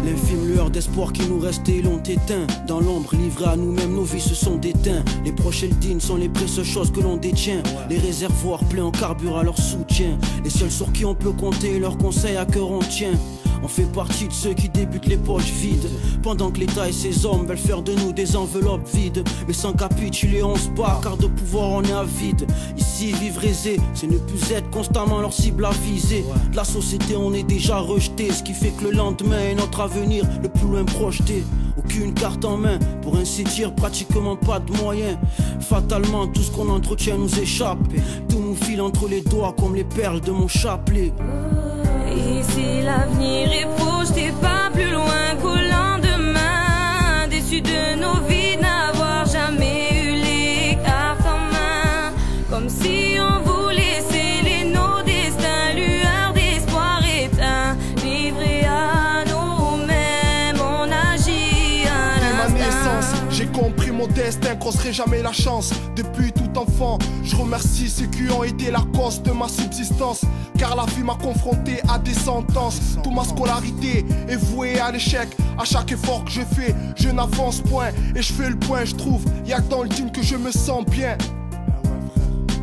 L'infime lueur d'espoir qui nous restait l'ont éteint. Dans l'ombre, livrés à nous-mêmes, nos vies se sont déteintes. Les proches et le digne sont les précieuses choses que l'on détient. Les réservoirs pleins en carburant à leur soutien. Les seuls sur qui on peut compter, leurs conseils à cœur on tient. On fait partie de ceux qui débutent les poches vides, pendant que l'État et ses hommes veulent faire de nous des enveloppes vides. Mais sans capituler on se bat, car de pouvoir on est avide. Ici vivre aisé, c'est ne plus être constamment leur cible à viser. De la société on est déjà rejeté, ce qui fait que le lendemain est notre avenir le plus loin projeté. Aucune carte en main, pour ainsi dire pratiquement pas de moyens. Fatalement tout ce qu'on entretient nous échappe. Tout nous file entre les doigts comme les perles de mon chapelet. Ici l'avenir est projeté pas plus loin qu'au lendemain. Déçus de nos vies, n'avoir jamais eu les cartes en main. Comme si on voulait sceller nos destins, lueur d'espoir éteint. Livrés à nous-mêmes, on agit à l'instinct. Dès ma naissance, j'ai compris mon destin, crosserai jamais la chance. Depuis tout enfant, je remercie ceux qui ont été la cause de ma subsistance. Car la vie m'a confronté à des sentences. Toute ma scolarité est vouée à l'échec. À chaque effort que je fais, je n'avance point. Et je fais le point, je trouve, y'a que dans le digne que je me sens bien.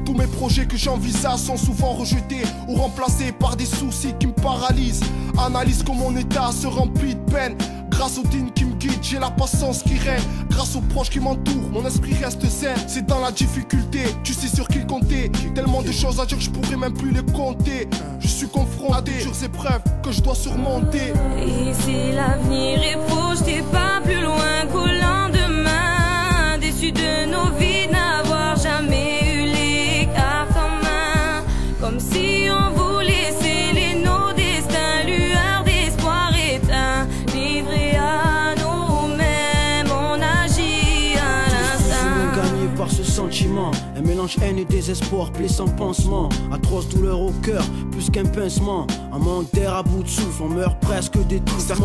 Tous mes projets que j'envisage sont souvent rejetés ou remplacés par des soucis qui me paralysent. Analyse comme mon état se remplit de peine. Grâce au digne qui me guide, j'ai la patience qui règne. Grâce aux proches qui m'entourent, mon esprit reste zen. C'est dans la difficulté, tu sais sur qui compter. Tellement de choses à dire que je pourrais même plus les compter. Je suis confronté à des dures épreuves que je dois surmonter. Ici l'avenir est projeté pas plus loin qu'au lendemain. Déçus de nos vies, n'avoir jamais eu les cartes en main. Comme si on voulait sceller nos destins, lueur d'espoir éteint. Livrés à nous-mêmes, on agit à l'instinct. Gagné par ce sentiment, un mélange haine et désespoir, plaît sans pansement. Atroce douleur au cœur, plus qu'un pincement. Un manque d'air à bout de souffle, on meurt presque d'étouffement.